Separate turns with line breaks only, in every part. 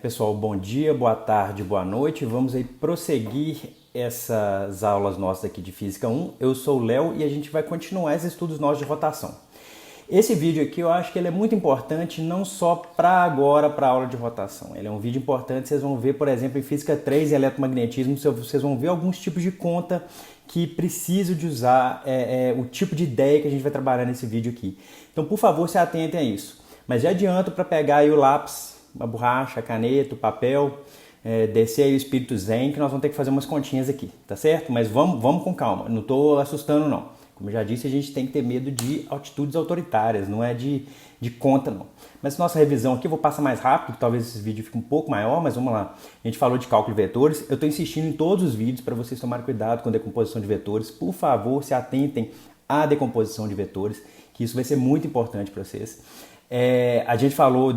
Pessoal, bom dia, boa tarde, boa noite. Vamos aí prosseguir essas aulas nossas aqui de Física 1. Eu sou o Léo e a gente vai continuar esses estudos nossos de rotação. Esse vídeo aqui eu acho que ele é muito importante não só para agora, para a aula de rotação. Ele é um vídeo importante, vocês vão ver, por exemplo, em Física 3 e eletromagnetismo, vocês vão ver alguns tipos de conta que preciso de usar o tipo de ideia que a gente vai trabalhar nesse vídeo aqui. Então, por favor, se atentem a isso. Mas já adianto para pegar aí o lápis, a borracha, a caneta, o papel, descer aí o espírito zen, que nós vamos ter que fazer umas continhas aqui, tá certo? Mas vamos com calma, não estou assustando não. Como eu já disse, a gente tem que ter medo de atitudes autoritárias, não é de conta não. Mas nossa revisão aqui, eu vou passar mais rápido, talvez esse vídeo fique um pouco maior, mas vamos lá. A gente falou de cálculo de vetores, eu estou insistindo em todos os vídeos para vocês tomarem cuidado com a decomposição de vetores. Por favor, se atentem à decomposição de vetores, que isso vai ser muito importante para vocês. A gente falou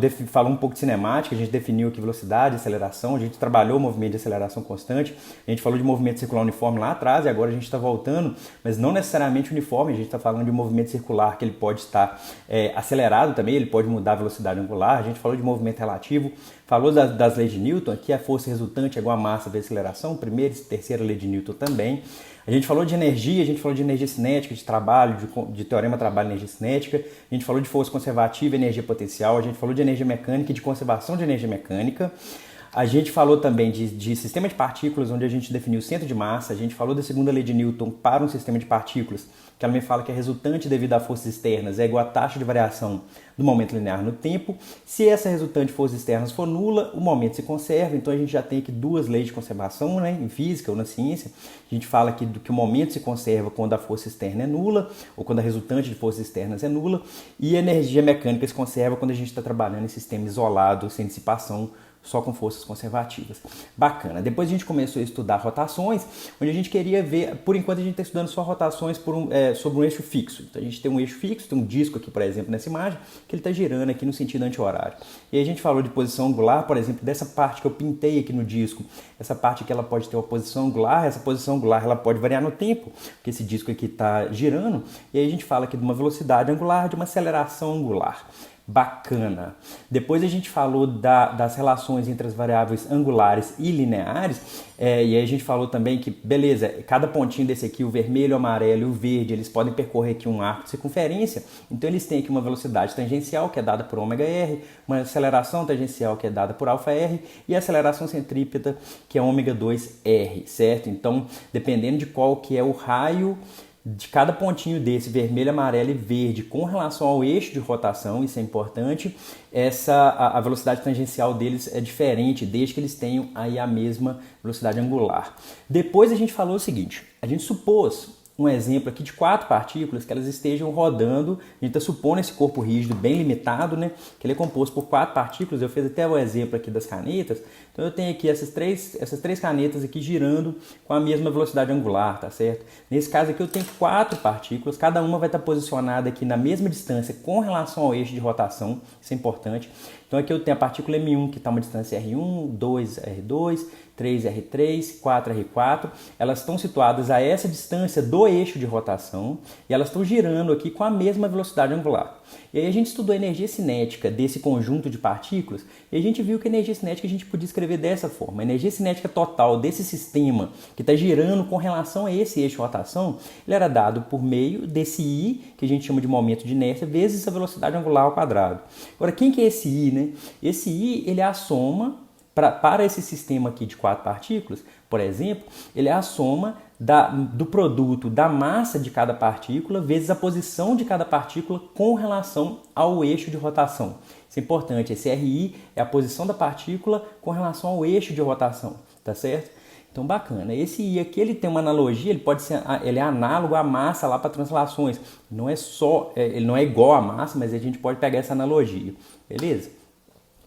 um pouco de cinemática, a gente definiu aqui velocidade, aceleração, a gente trabalhou o movimento de aceleração constante, a gente falou de movimento circular uniforme lá atrás e agora a gente está voltando, mas não necessariamente uniforme, a gente está falando de um movimento circular que ele pode estar acelerado também, ele pode mudar a velocidade angular, a gente falou de movimento relativo, falou das leis de Newton, aqui a força resultante é igual a massa vezes aceleração, primeira e terceira lei de Newton também. A gente falou de energia, a gente falou de energia cinética, de trabalho, de teorema trabalho energia cinética, a gente falou de força conservativa e energia potencial, a gente falou de energia mecânica e de conservação de energia mecânica. A gente falou também de sistema de partículas, onde a gente definiu o centro de massa. A gente falou da segunda lei de Newton para um sistema de partículas, que ela me fala que a resultante devido a forças externas é igual à taxa de variação do momento linear no tempo. Se essa resultante de forças externas for nula, o momento se conserva. Então a gente já tem aqui duas leis de conservação, né, em física ou na ciência. A gente fala aqui que o momento se conserva quando a força externa é nula, ou quando a resultante de forças externas é nula, e a energia mecânica se conserva quando a gente está trabalhando em sistema isolado, sem dissipação, só com forças conservativas. Bacana. Depois a gente começou a estudar rotações, onde a gente queria ver, por enquanto a gente está estudando só rotações sobre um eixo fixo. Então a gente tem um eixo fixo, tem um disco aqui, por exemplo, nessa imagem, que ele está girando aqui no sentido anti-horário. E aí a gente falou de posição angular, por exemplo, dessa parte que eu pintei aqui no disco, essa parte que ela pode ter uma posição angular, essa posição angular ela pode variar no tempo, porque esse disco aqui está girando, e aí a gente fala aqui de uma velocidade angular, de uma aceleração angular. Bacana. Depois a gente falou das relações entre as variáveis angulares e lineares, e aí a gente falou também que, beleza, cada pontinho desse aqui, o vermelho, o amarelo e o verde, eles podem percorrer aqui um arco de circunferência, então eles têm aqui uma velocidade tangencial, que é dada por ômega-r, uma aceleração tangencial, que é dada por alfa-r, e a aceleração centrípeta, que é ômega-2r, certo? Então, dependendo de qual que é o raio de cada pontinho desse, vermelho, amarelo e verde, com relação ao eixo de rotação, isso é importante, a velocidade tangencial deles é diferente, desde que eles tenham aí a mesma velocidade angular. Depois a gente falou o seguinte, a gente supôs um exemplo aqui de 4 partículas que elas estejam rodando, a gente está supondo esse corpo rígido bem limitado, né, que ele é composto por 4 partículas, eu fiz até o exemplo aqui das canetas, então eu tenho aqui essas três canetas aqui girando com a mesma velocidade angular, tá certo? Nesse caso aqui eu tenho 4 partículas, cada uma vai estar posicionada aqui na mesma distância com relação ao eixo de rotação, isso é importante. Então aqui eu tenho a partícula M1 que está uma distância R1, 2R2, 3R3, 4R4, elas estão situadas a essa distância do eixo de rotação e elas estão girando aqui com a mesma velocidade angular. E aí a gente estudou a energia cinética desse conjunto de partículas e a gente viu que a energia cinética a gente podia escrever dessa forma. A energia cinética total desse sistema que está girando com relação a esse eixo de rotação, ele era dado por meio desse I, que a gente chama de momento de inércia, vezes a velocidade angular ao quadrado. Agora, quem que é esse I, né? Esse I, ele é a soma, para esse sistema aqui de 4 partículas, por exemplo, ele é a soma do produto da massa de cada partícula vezes a posição de cada partícula com relação ao eixo de rotação. Isso é importante, esse RI é a posição da partícula com relação ao eixo de rotação, tá certo? Então, bacana. Esse I aqui, ele tem uma analogia, ele é análogo à massa lá para translações. Não é só, ele não é igual à massa, mas a gente pode pegar essa analogia, beleza?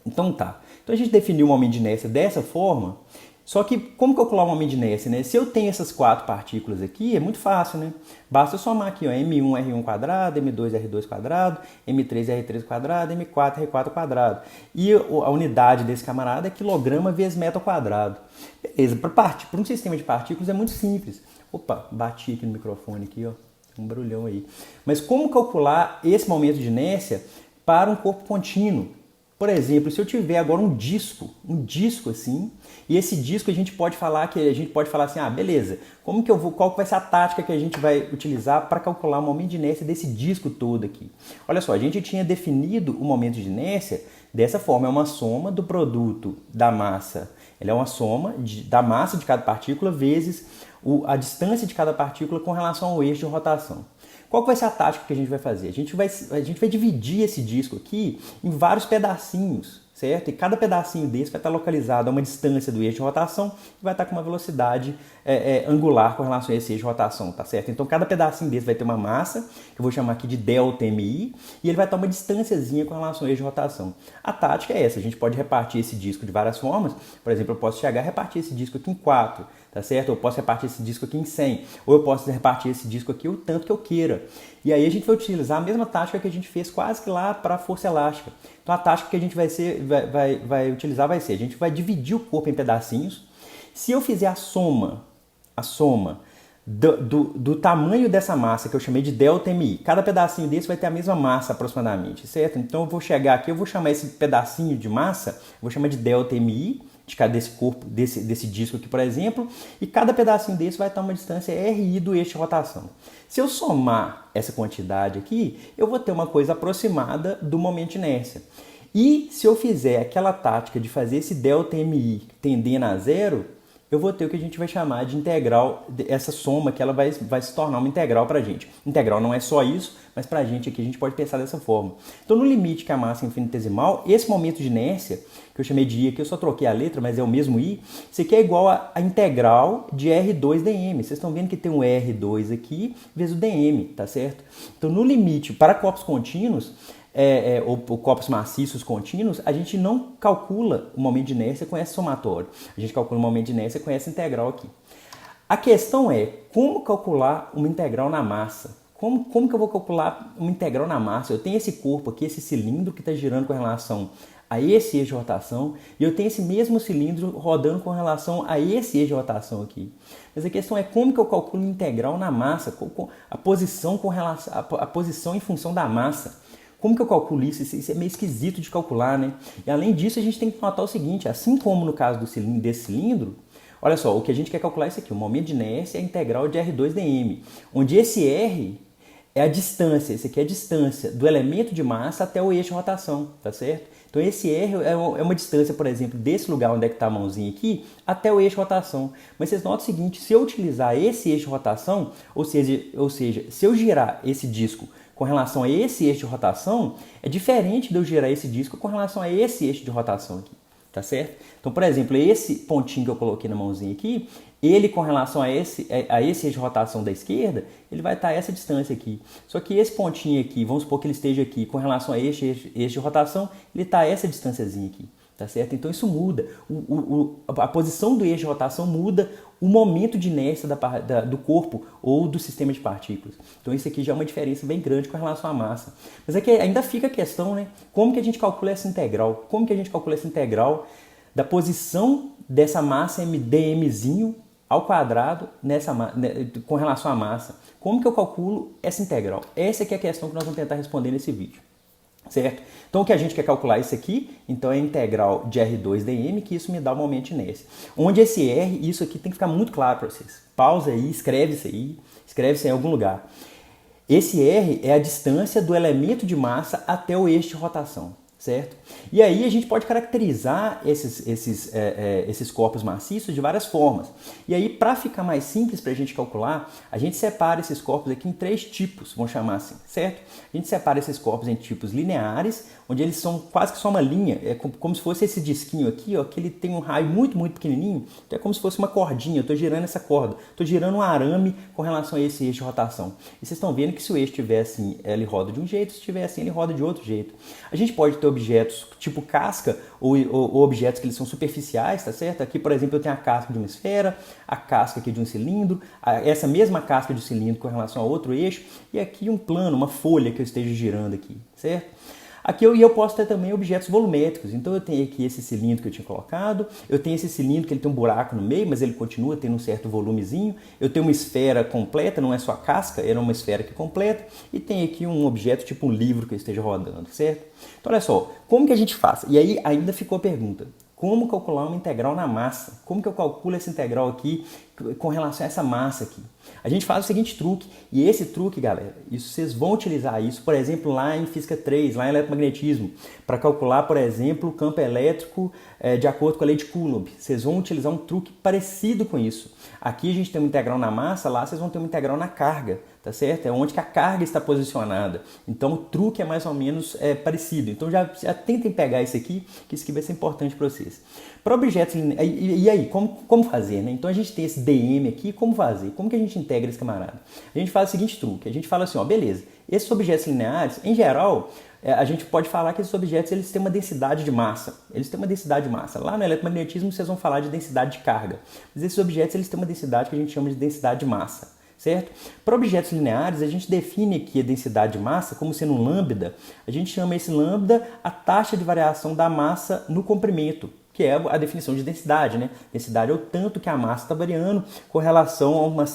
Então tá. Então a gente definiu o momento de inércia dessa forma, só que como calcular o momento de inércia, né? Se eu tenho essas 4 partículas aqui, é muito fácil, né? Basta eu somar aqui, ó, M1R1 quadrado, M2R2 quadrado, M3R3 quadrado, M4R4 quadrado. E a unidade desse camarada é quilograma vezes metro quadrado. Beleza, para um sistema de partículas é muito simples. Opa, bati aqui no microfone aqui, ó, um barulhão aí. Mas como calcular esse momento de inércia para um corpo contínuo? Por exemplo, se eu tiver agora um disco assim, e esse disco a gente pode falar assim, ah, beleza, qual vai ser a tática que a gente vai utilizar para calcular o momento de inércia desse disco todo aqui? Olha só, a gente tinha definido o momento de inércia dessa forma, é uma soma do produto da massa, ela é uma soma da massa de cada partícula vezes a distância de cada partícula com relação ao eixo de rotação. Qual vai ser a tática que a gente vai fazer? A gente vai dividir esse disco aqui em vários pedacinhos, certo? E cada pedacinho desse vai estar localizado a uma distância do eixo de rotação e vai estar com uma velocidade angular com relação a esse eixo de rotação, tá certo? Então cada pedacinho desse vai ter uma massa, que eu vou chamar aqui de ΔMi, e ele vai estar uma distânciazinha com relação ao eixo de rotação. A tática é essa, a gente pode repartir esse disco de várias formas. Por exemplo, eu posso chegar a repartir esse disco aqui em 4, tá certo? Eu posso repartir esse disco aqui em 100, ou eu posso repartir esse disco aqui o tanto que eu queira. E aí a gente vai utilizar a mesma tática que a gente fez quase que lá para a força elástica. Então a tática que a gente vai utilizar vai ser, a gente vai dividir o corpo em pedacinhos. Se eu fizer a soma do tamanho dessa massa, que eu chamei de ΔMi, cada pedacinho desse vai ter a mesma massa aproximadamente, certo? Então eu vou chegar aqui, eu vou chamar esse pedacinho de massa, vou chamar de ΔMi, de cada desse corpo, desse disco aqui, por exemplo, e cada pedacinho desse vai estar uma distância RI do eixo de rotação. Se eu somar essa quantidade aqui, eu vou ter uma coisa aproximada do momento de inércia. E se eu fizer aquela tática de fazer esse ΔMi tendendo a zero, eu vou ter o que a gente vai chamar de integral, essa soma que ela vai se tornar uma integral para a gente. Integral não é só isso, mas para a gente aqui a gente pode pensar dessa forma. Então no limite que a massa é infinitesimal, esse momento de inércia, que eu chamei de I aqui, eu só troquei a letra, mas é o mesmo I, isso aqui é igual a integral de R2dm. Vocês estão vendo que tem um R2 aqui, vezes o dm, tá certo? Então no limite, para corpos contínuos, ou corpos maciços contínuos, a gente não calcula o momento de inércia com esse somatório. A gente calcula o momento de inércia com essa integral aqui. A questão é como calcular uma integral na massa. Como que eu vou calcular uma integral na massa? Eu tenho esse corpo aqui, esse cilindro que está girando com relação a esse eixo de rotação, e eu tenho esse mesmo cilindro rodando com relação a esse eixo de rotação aqui. Mas a questão é como que eu calculo uma integral na massa, a posição com relação a posição em função da massa. Como que eu calculo isso? Isso é meio esquisito de calcular, né? E além disso, a gente tem que notar o seguinte, assim como no caso desse cilindro, olha só, o que a gente quer calcular é isso aqui, o momento de inércia é a integral de R2dm, onde esse R é a distância, esse aqui é a distância do elemento de massa até o eixo de rotação, tá certo? Então esse R é uma distância, por exemplo, desse lugar onde é que está a mãozinha aqui, até o eixo de rotação. Mas vocês notam o seguinte, se eu utilizar esse eixo de rotação, ou seja, se eu girar esse disco com relação a esse eixo de rotação, é diferente de eu girar esse disco com relação a esse eixo de rotação aqui, tá certo? Então, por exemplo, esse pontinho que eu coloquei na mãozinha aqui, ele com relação a esse eixo de rotação da esquerda, ele vai estar a essa distância aqui. Só que esse pontinho aqui, vamos supor que ele esteja aqui com relação a eixo de rotação, ele está a essa distânciazinha aqui, tá certo? Então isso muda, a posição do eixo de rotação muda o momento de inércia do corpo ou do sistema de partículas. Então isso aqui já é uma diferença bem grande com relação à massa. Mas aqui ainda fica a questão, né? Como que a gente calcula essa integral? Como que a gente calcula essa integral da posição dessa massa dmzinho ao quadrado com relação à massa? Como que eu calculo essa integral? Essa aqui é a questão que nós vamos tentar responder nesse vídeo. Certo? Então o que a gente quer calcular isso aqui, então é a integral de R2dm, que isso me dá o momento de inércia. Onde esse R, isso aqui tem que ficar muito claro para vocês. Pausa aí, escreve isso aí em algum lugar. Esse R é a distância do elemento de massa até o eixo de rotação, certo? E aí a gente pode caracterizar esses corpos maciços de várias formas. E aí, para ficar mais simples para a gente calcular, a gente separa esses corpos aqui em 3 tipos, vamos chamar assim, certo? A gente separa esses corpos em tipos lineares, onde eles são quase que só uma linha, é como se fosse esse disquinho aqui, ó, que ele tem um raio muito, muito pequenininho, então é como se fosse uma cordinha, eu estou girando essa corda, estou girando um arame com relação a esse eixo de rotação. E vocês estão vendo que se o eixo estiver assim, ele roda de um jeito, se estiver assim, ele roda de outro jeito. A gente pode ter objetos tipo casca ou objetos que eles são superficiais, tá certo? Aqui, por exemplo, eu tenho a casca de uma esfera, a casca aqui de um cilindro, essa mesma casca de cilindro com relação a outro eixo, e aqui um plano, uma folha que eu esteja girando aqui, certo? Aqui eu posso ter também objetos volumétricos. Então eu tenho aqui esse cilindro que eu tinha colocado, eu tenho esse cilindro que ele tem um buraco no meio, mas ele continua tendo um certo volumezinho. Eu tenho uma esfera completa, não é só a casca, era uma esfera aqui completa. E tem aqui um objeto tipo um livro que eu esteja rodando, certo? Então olha só, como que a gente faz? E aí ainda ficou a pergunta. Como calcular uma integral na massa? Como que eu calculo essa integral aqui com relação a essa massa aqui? A gente faz o seguinte truque, e esse truque, galera, vocês vão utilizar isso, por exemplo, lá em Física 3, lá em Eletromagnetismo, para calcular, por exemplo, o campo elétrico de acordo com a lei de Coulomb. Vocês vão utilizar um truque parecido com isso. Aqui a gente tem uma integral na massa, lá vocês vão ter uma integral na carga, tá certo? É onde que a carga está posicionada. Então o truque é mais ou menos parecido. Então já tentem pegar isso aqui, que isso aqui vai ser importante para vocês. Para objetos lineares, e aí, como fazer, né? Então a gente tem esse DM aqui, como fazer? Como que a gente integra esse camarada? A gente faz o seguinte truque, a gente fala assim, ó, beleza, esses objetos lineares, em geral, a gente pode falar que esses objetos eles têm uma densidade de massa. Eles têm uma densidade de massa. Lá no eletromagnetismo vocês vão falar de densidade de carga. Mas esses objetos eles têm uma densidade que a gente chama de densidade de massa. Certo? Para objetos lineares, a gente define aqui a densidade de massa como sendo um lambda. A gente chama esse lambda a taxa de variação da massa no comprimento, que é a definição de densidade, né? Densidade é o tanto que a massa está variando com relação a um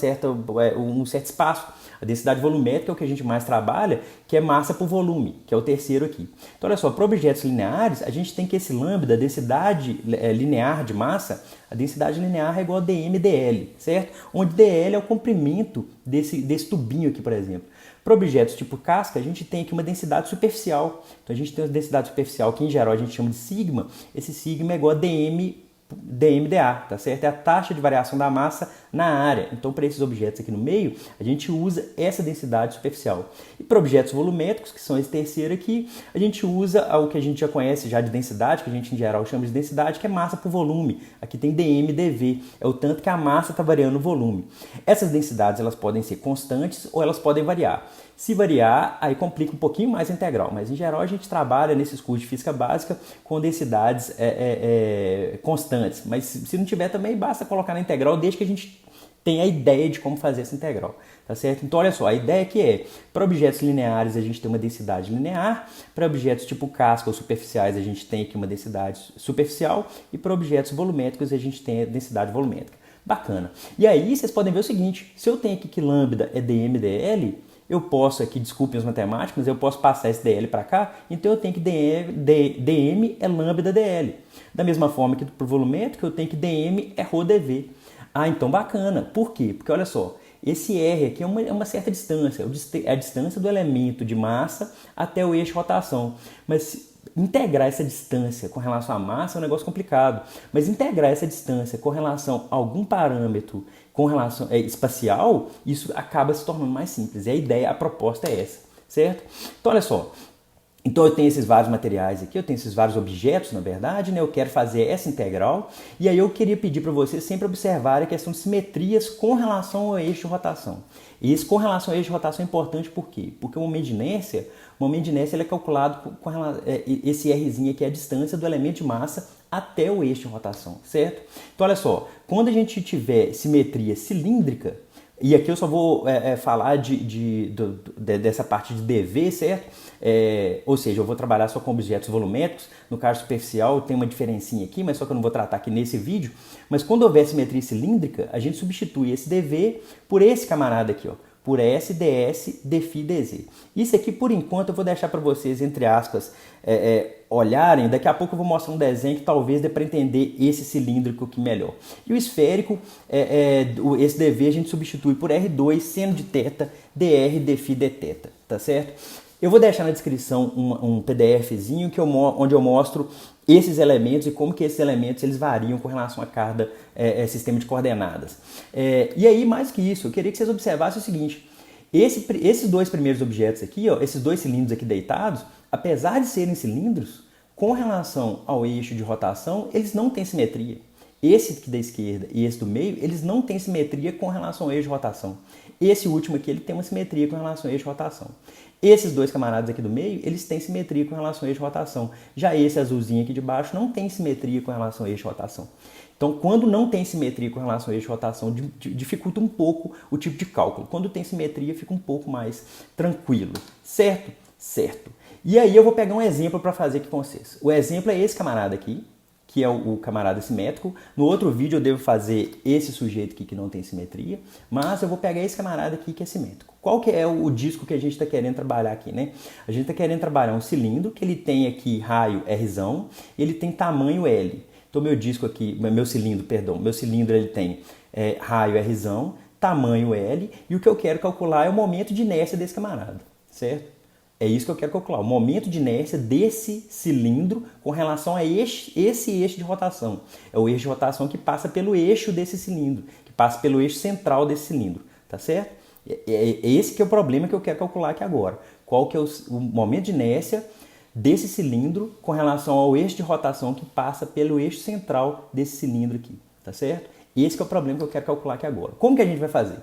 certo espaço. A densidade volumétrica é o que a gente mais trabalha, que é massa por volume, que é o terceiro aqui. Então, olha só, para objetos lineares, a gente tem que esse lambda, a densidade linear de massa, a densidade linear é igual a dm/dl, certo? Onde dl é o comprimento desse tubinho aqui, por exemplo. Para objetos tipo casca, a gente tem aqui uma densidade superficial. Então, a gente tem uma densidade superficial que, em geral, a gente chama de sigma. Esse sigma é igual a dm/dA, tá certo? É a taxa de variação da massa na área. Então, para esses objetos aqui no meio, a gente usa essa densidade superficial. E para objetos volumétricos, que são esse terceiro aqui, a gente usa o que a gente já conhece já de densidade, que a gente em geral chama de densidade, que é massa por volume. Aqui tem dm/dv, é o tanto que a massa está variando o volume. Essas densidades elas podem ser constantes ou elas podem variar. Se variar, aí complica um pouquinho mais a integral, mas em geral a gente trabalha nesses cursos de física básica com densidades constantes. Mas se não tiver também, basta colocar na integral, desde que a gente tenha a ideia de como fazer essa integral, tá certo? Então olha só, a ideia aqui é, para objetos lineares a gente tem uma densidade linear, para objetos tipo casca ou superficiais a gente tem aqui uma densidade superficial e para objetos volumétricos a gente tem a densidade volumétrica. Bacana. E aí vocês podem ver o seguinte, se eu tenho aqui que lambda é dm/dl, eu posso aqui, desculpem os matemáticos, mas eu posso passar esse dl para cá, então eu tenho que dm é lambda dl. Da mesma forma que para o volumétrico, eu tenho que dm é ρdv. Ah, então bacana. Por quê? Porque olha só, esse r aqui é uma certa distância, é a distância do elemento de massa até o eixo de rotação. Mas integrar essa distância com relação à massa é um negócio complicado, mas integrar essa distância com relação a algum parâmetro com relação espacial, isso acaba se tornando mais simples. E a ideia, a proposta é essa, certo? Então, olha só. Então eu tenho esses vários materiais aqui, eu tenho esses vários objetos, na verdade, né? Eu quero fazer essa integral, e aí eu queria pedir para vocês sempre observarem a questão de simetrias com relação ao eixo de rotação. E isso com relação ao eixo de rotação é importante por quê? Porque o momento de inércia ele é calculado com esse Rzinho aqui é a distância do elemento de massa até o eixo de rotação, certo? Então olha só, quando a gente tiver simetria cilíndrica, e aqui eu só vou falar dessa parte de dV, certo? Ou seja, eu vou trabalhar só com objetos volumétricos. No caso superficial tem uma diferencinha aqui, mas só que eu não vou tratar aqui nesse vídeo. Mas quando houver simetria cilíndrica, a gente substitui esse dV por esse camarada aqui, ó, por S, ds, dφ, dz. Isso aqui, por enquanto, eu vou deixar para vocês, entre aspas, olharem. Daqui a pouco eu vou mostrar um desenho que talvez dê para entender esse cilíndrico aqui melhor. E o esférico, esse dV a gente substitui por R2, seno de θ, dr, dφ, dθ, tá certo? Eu vou deixar na descrição um PDFzinho onde eu mostro esses elementos e como que esses elementos eles variam com relação a cada sistema de coordenadas. E aí, mais que isso, eu queria que vocês observassem o seguinte, esses dois primeiros objetos aqui, ó, esses dois cilindros aqui deitados, apesar de serem cilindros, com relação ao eixo de rotação, eles não têm simetria. Esse aqui da esquerda e esse do meio, eles não têm simetria com relação ao eixo de rotação. Esse último aqui, ele tem uma simetria com relação ao eixo de rotação. Esses dois camaradas aqui do meio, eles têm simetria com relação ao eixo de rotação. Já esse azulzinho aqui de baixo não tem simetria com relação ao eixo de rotação. Então, quando não tem simetria com relação ao eixo de rotação, dificulta um pouco o tipo de cálculo. Quando tem simetria, fica um pouco mais tranquilo. Certo? Certo. E aí eu vou pegar um exemplo para fazer aqui com vocês. O exemplo é esse camarada aqui, que é o camarada simétrico. No outro vídeo eu devo fazer esse sujeito aqui que não tem simetria, mas eu vou pegar esse camarada aqui que é simétrico. Qual que é o disco que a gente está querendo trabalhar aqui, né? A gente está querendo trabalhar um cilindro que ele tem aqui raio Rzão, ele tem tamanho L. Então meu disco aqui, meu cilindro ele tem raio Rzão, tamanho L, e o que eu quero calcular é o momento de inércia desse camarada, certo? É isso que eu quero calcular, o momento de inércia desse cilindro com relação a esse eixo de rotação. É o eixo de rotação que passa pelo eixo desse cilindro, que passa pelo eixo central desse cilindro, tá certo? Esse que é o problema que eu quero calcular aqui agora. Qual que é o momento de inércia desse cilindro com relação ao eixo de rotação que passa pelo eixo central desse cilindro aqui, tá certo? Esse que é o problema que eu quero calcular aqui agora. Como que a gente vai fazer?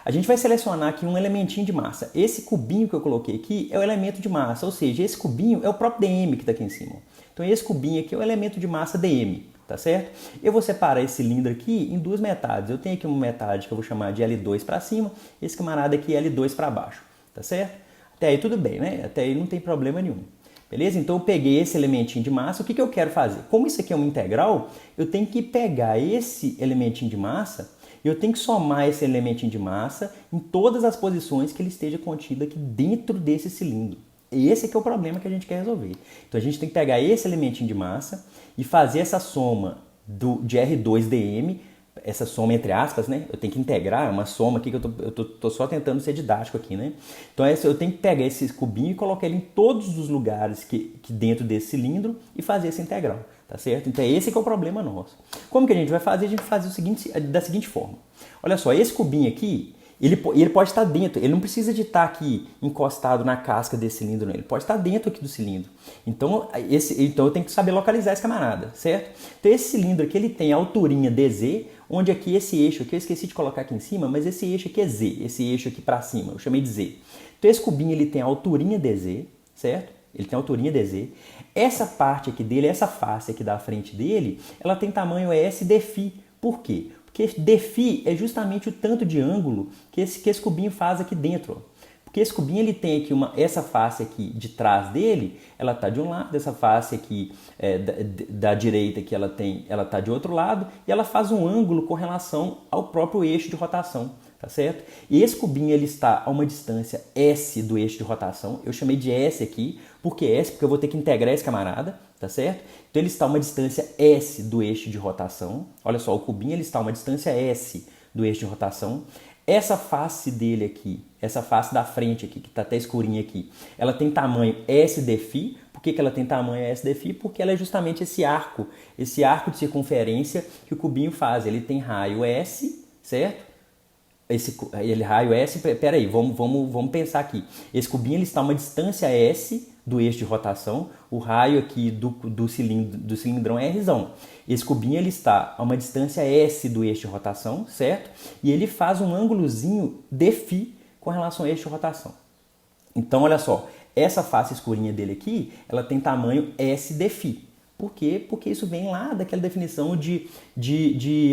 A gente vai selecionar aqui um elementinho de massa. Esse cubinho que eu coloquei aqui é o elemento de massa, ou seja, esse cubinho é o próprio dm que está aqui em cima. Então esse cubinho aqui é o elemento de massa dm, tá certo? Eu vou separar esse cilindro aqui em duas metades. Eu tenho aqui uma metade que eu vou chamar de L2 para cima, esse camarada aqui é L2 para baixo, tá certo? Até aí tudo bem, né? Até aí não tem problema nenhum. Beleza? Então eu peguei esse elementinho de massa, o que eu quero fazer? Como isso aqui é uma integral, eu tenho que pegar esse elementinho de massa e eu tenho que somar esse elementinho de massa em todas as posições que ele esteja contido aqui dentro desse cilindro. E esse aqui é o problema que a gente quer resolver. Então a gente tem que pegar esse elementinho de massa e fazer essa soma de R2dm, essa soma entre aspas, né? Eu tenho que integrar, é uma soma aqui que eu tô só tentando ser didático aqui, né? Então eu tenho que pegar esse cubinho e colocar ele em todos os lugares que dentro desse cilindro e fazer essa integral, tá certo? Então esse que é o problema nosso. Como que a gente vai fazer? A gente faz da seguinte forma. Olha só, esse cubinho aqui, ele pode estar dentro, ele não precisa de estar aqui encostado na casca desse cilindro, não. Ele pode estar dentro aqui do cilindro. Então eu tenho que saber localizar esse camarada, certo? Então esse cilindro aqui, ele tem a alturinha dz, onde aqui esse eixo aqui, eu esqueci de colocar aqui em cima, mas esse eixo aqui é z, esse eixo aqui para cima, eu chamei de z. Então esse cubinho, ele tem a alturinha dz, certo? Ele tem a alturinha dz. Essa parte aqui dele, essa face aqui da frente dele, ela tem tamanho S dφ. Por quê? Porque dφ é justamente o tanto de ângulo que esse cubinho faz aqui dentro. Ó. Porque esse cubinho ele tem aqui essa face aqui de trás dele, ela está de um lado, essa face aqui da direita que ela está de outro lado, e ela faz um ângulo com relação ao próprio eixo de rotação, tá certo? E esse cubinho ele está a uma distância S do eixo de rotação, eu chamei de S aqui, porque eu vou ter que integrar esse camarada, tá certo? Então ele está a uma distância S do eixo de rotação, olha só, o cubinho ele está a uma distância S do eixo de rotação. Essa face dele aqui, essa face da frente aqui, que está até escurinha aqui, ela tem tamanho S dφ. Por que ela tem tamanho S dφ? Porque ela é justamente esse arco de circunferência que o cubinho faz. Ele tem raio S, certo? Raio S, peraí, vamos pensar aqui. Esse cubinho ele está a uma distância S do eixo de rotação, o raio aqui do cilindrão é Rzão. Esse cubinho ele está a uma distância S do eixo de rotação, certo? E ele faz um ângulozinho dφ com relação ao eixo de rotação. Então, olha só, essa face escurinha dele aqui, ela tem tamanho S dφ. Por quê? Porque isso vem lá daquela definição de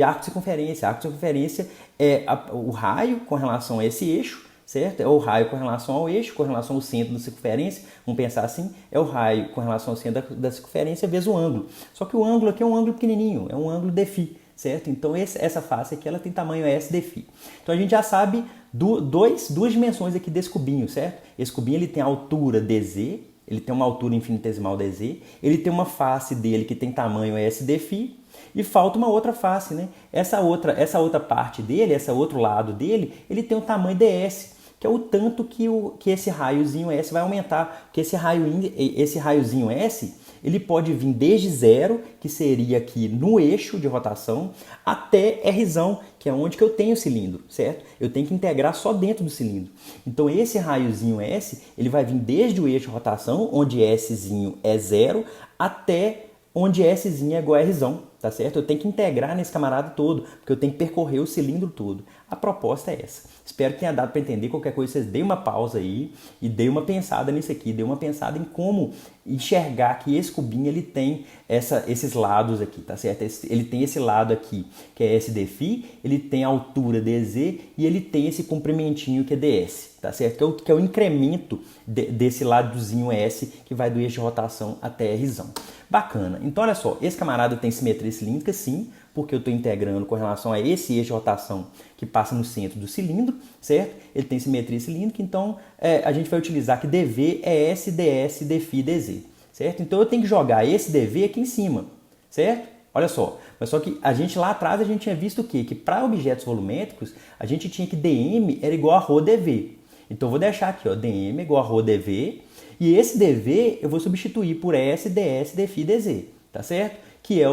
arco de circunferência. Arco de circunferência é o raio com relação a esse eixo, certo? É o raio com relação ao eixo, com relação ao centro da circunferência. Vamos pensar assim, é o raio com relação ao centro da circunferência vezes o ângulo. Só que o ângulo aqui é um ângulo pequenininho, é um ângulo dφ, certo? Então essa face aqui ela tem tamanho S dφ. Então a gente já sabe duas dimensões aqui desse cubinho, certo? Esse cubinho ele tem a altura dz, ele tem uma altura infinitesimal dz, ele tem uma face dele que tem tamanho S dφ, e falta uma outra face, né? Essa outra parte dele, esse outro lado dele, ele tem o tamanho ds, que é o tanto que esse raiozinho S vai aumentar. Porque esse raiozinho S, ele pode vir desde zero, que seria aqui no eixo de rotação, até Rzão, que é onde que eu tenho o cilindro, certo? Eu tenho que integrar só dentro do cilindro. Então esse raiozinho S, ele vai vir desde o eixo de rotação, onde Szinho é zero, até onde Szinho é igual a Rzão, tá certo? Eu tenho que integrar nesse camarada todo, porque eu tenho que percorrer o cilindro todo. A proposta é essa. Espero que tenha dado para entender. Qualquer coisa, vocês deem uma pausa aí e deem uma pensada nisso aqui, deem uma pensada em como enxergar que esse cubinho ele tem esses lados aqui, tá certo? Ele tem esse lado aqui, que é SDφ, ele tem a altura dz e ele tem esse comprimentinho que é ds, tá certo? Que é o incremento desse ladozinho S que vai do eixo de rotação até Rzão. Bacana. Então, olha só, esse camarada tem simetria cilíndrica, sim, porque eu estou integrando com relação a esse eixo de rotação que passa no centro do cilindro, certo? Ele tem simetria cilíndrica, então a gente vai utilizar que dV é S, ds, dφ, dz, certo? Então eu tenho que jogar esse dV aqui em cima, certo? Olha só, mas só que a gente lá atrás a gente tinha visto o quê? Que para objetos volumétricos a gente tinha que dm era igual a ρdV. Então eu vou deixar aqui, ó, dm é igual a ρdV, e esse dV eu vou substituir por S, ds, dφ, dz, tá certo? Que é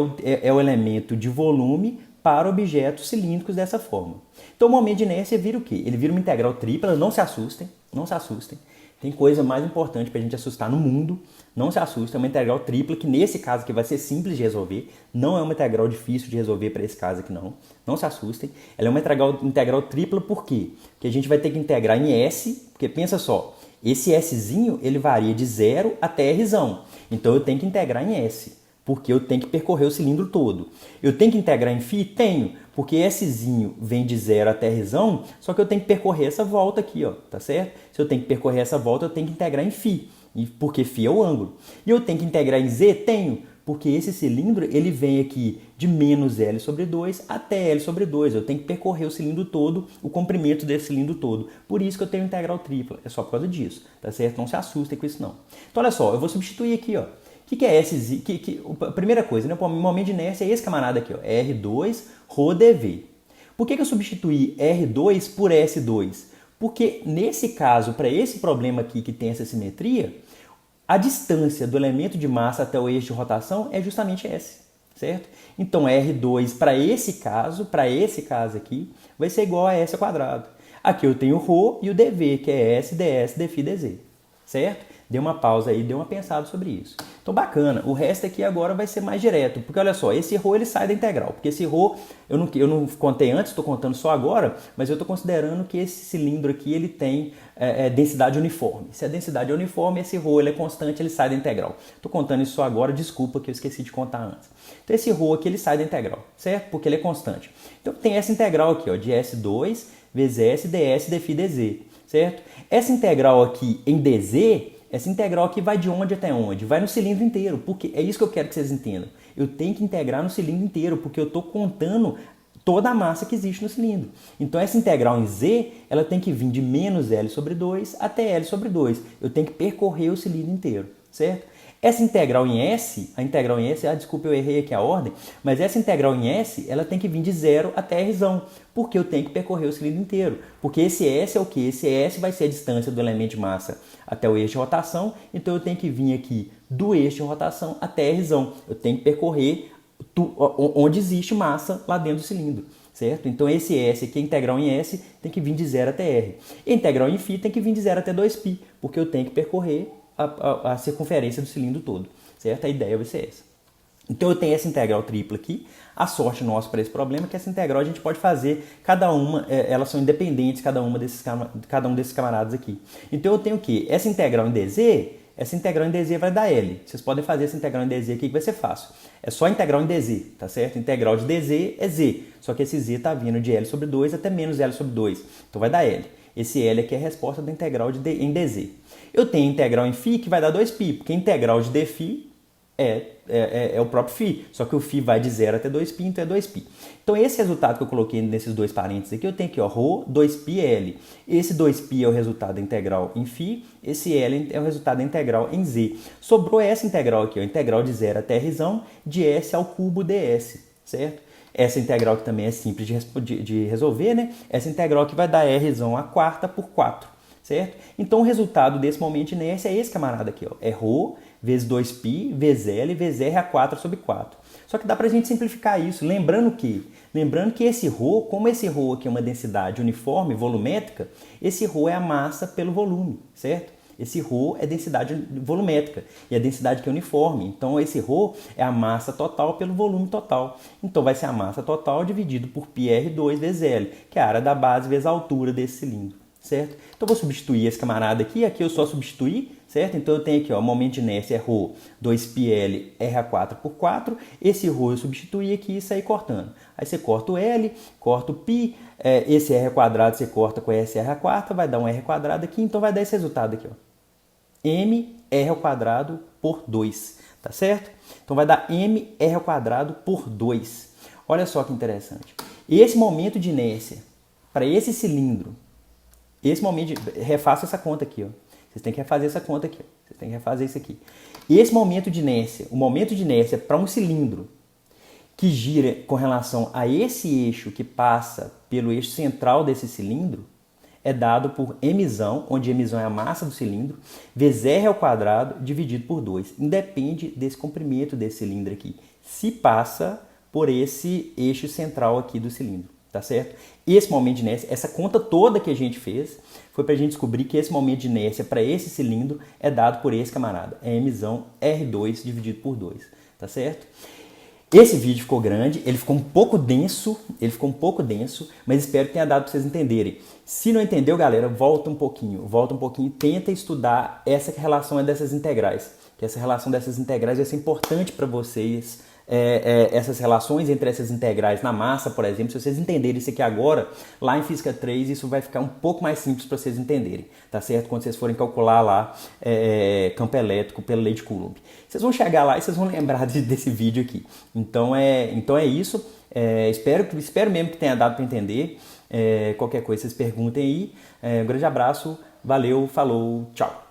o elemento de volume para objetos cilíndricos dessa forma. Então o momento de inércia vira o quê? Ele vira uma integral tripla, não se assustem, não se assustem. Tem coisa mais importante para a gente assustar no mundo, não se assustem, é uma integral tripla que nesse caso aqui vai ser simples de resolver, não é uma integral difícil de resolver para esse caso aqui não se assustem. Ela é uma integral tripla por quê? Porque a gente vai ter que integrar em S, porque pensa só, esse Szinho ele varia de 0 até Rzão, então eu tenho que integrar em S, porque eu tenho que percorrer o cilindro todo. Eu tenho que integrar em φ? Tenho, porque Szinho vem de 0 até Rzão, só que eu tenho que percorrer essa volta aqui, ó, tá certo? Se eu tenho que percorrer essa volta, eu tenho que integrar em φ, porque φ é o ângulo. E eu tenho que integrar em z? Tenho, porque esse cilindro ele vem aqui de menos L sobre 2 até L sobre 2. Eu tenho que percorrer o cilindro todo, o comprimento desse cilindro todo. Por isso que eu tenho integral tripla. É só por causa disso, tá certo? Não se assustem com isso não. Então olha só, eu vou substituir aqui, ó. O que é S? A primeira coisa, né? O momento de inércia é esse camarada aqui, ó, R2 ρdV. Por que eu substituí R2 por S2? Porque nesse caso, para esse problema aqui que tem essa simetria, a distância do elemento de massa até o eixo de rotação é justamente S, certo? Então R2 para esse caso aqui, vai ser igual a S ao quadrado. Aqui eu tenho o ρ e o dV, que é S, ds, dφ, dz, certo? Dê uma pausa aí, dê uma pensada sobre isso. Então, bacana. O resto aqui agora vai ser mais direto, porque olha só, esse ρ ele sai da integral, porque esse ρ, eu não contei antes, estou contando só agora, mas eu estou considerando que esse cilindro aqui ele tem densidade uniforme. Se a densidade é uniforme, esse ρ ele é constante, ele sai da integral. Estou contando isso só agora, desculpa que eu esqueci de contar antes. Então, esse ρ aqui ele sai da integral, certo? Porque ele é constante. Então, tem essa integral aqui, ó, de S2 vezes S, ds, dφ, dz, certo? Essa integral aqui em dz, essa integral aqui vai de onde até onde? Vai no cilindro inteiro, porque é isso que eu quero que vocês entendam. Eu tenho que integrar no cilindro inteiro, porque eu estou contando toda a massa que existe no cilindro. Então essa integral em z, ela tem que vir de menos L sobre 2 até L sobre 2. Eu tenho que percorrer o cilindro inteiro, certo? Essa integral em S, desculpa, eu errei aqui a ordem, mas essa integral em S, ela tem que vir de 0 até Rzão, porque eu tenho que percorrer o cilindro inteiro. Porque esse S é o quê? Esse S vai ser a distância do elemento de massa até o eixo de rotação, então eu tenho que vir aqui do eixo de rotação até Rzão. Eu tenho que percorrer onde existe massa lá dentro do cilindro, certo? Então esse S aqui, a integral em S, tem que vir de 0 até R. E a integral em φ tem que vir de 0 até 2π, porque eu tenho que percorrer a circunferência do cilindro todo, certo? A ideia vai ser essa. Então eu tenho essa integral tripla aqui. A sorte nossa para esse problema é que essa integral a gente pode fazer, cada uma, elas são independentes, cada um desses camaradas aqui. Então eu tenho o quê? Essa integral em dz vai dar L. Vocês podem fazer essa integral em dz aqui que vai ser fácil. É só integral em dz, tá certo? Integral de dz é z, só que esse z está vindo de L sobre 2 até menos L sobre 2. Então vai dar L. Esse L aqui é a resposta da integral em dz. Eu tenho integral em φ que vai dar 2π, porque a integral de dφ é o próprio φ, só que o φ vai de 0 até 2π, então é 2π. Então esse resultado que eu coloquei nesses dois parênteses aqui, eu tenho aqui, ó, ρ, 2πl. Esse 2π é o resultado da integral em φ, esse L é o resultado da integral em z. Sobrou essa integral aqui, ó, integral de 0 até Rzão de S ao cubo ds, certo? Essa integral que também é simples de resolver, né? Essa integral que vai dar Rzão a quarta por 4, certo? Então o resultado desse momento de inércia é esse camarada aqui, ó, é ρ vezes 2π, vezes L, vezes R a 4 sobre 4. Só que dá pra gente simplificar isso, lembrando que esse ρ, como esse ρ aqui é uma densidade uniforme, volumétrica, esse ρ é a massa pelo volume, certo? Esse ρ é densidade volumétrica e a densidade que é uniforme. Então esse ρ é a massa total pelo volume total. Então vai ser a massa total dividido por πr2 vezes L, que é a área da base vezes a altura desse cilindro, certo? Então eu vou substituir esse camarada aqui eu só substituir, certo? Então eu tenho aqui, ó, momento de inércia é ρ 2πl r² por 4. Esse ρ eu substituí aqui e saí cortando. Aí você corta o L, corta o π, esse r² você corta com esse r², vai dar um r² aqui, então vai dar esse resultado aqui, ó. mr² por 2, tá certo? Então vai dar mr² por 2. Olha só que interessante. Esse momento de inércia para esse cilindro, refaça essa conta aqui, ó. Vocês têm que refazer essa conta aqui, ó. Vocês têm que refazer isso aqui. E esse momento de inércia, o momento de inércia para um cilindro que gira com relação a esse eixo que passa pelo eixo central desse cilindro, é dado por mzão, onde mzão é a massa do cilindro, vezes r² dividido por 2. Independe desse comprimento desse cilindro aqui, se passa por esse eixo central aqui do cilindro, tá certo? Esse momento de inércia, essa conta toda que a gente fez, foi para a gente descobrir que esse momento de inércia para esse cilindro é dado por esse camarada, é mzão R2 dividido por 2, tá certo? Esse vídeo ficou grande, ele ficou um pouco denso, mas espero que tenha dado para vocês entenderem. Se não entendeu, galera, volta um pouquinho e tenta estudar essa relação dessas integrais, que essa relação dessas integrais vai ser importante para vocês, essas relações entre essas integrais na massa, por exemplo. Se vocês entenderem isso aqui agora, lá em Física 3, isso vai ficar um pouco mais simples para vocês entenderem, tá certo? Quando vocês forem calcular lá campo elétrico pela lei de Coulomb. Vocês vão chegar lá e vocês vão lembrar desse vídeo aqui. Então é isso. Espero mesmo que tenha dado para entender. Qualquer coisa vocês perguntem aí. Um grande abraço, valeu, falou, tchau.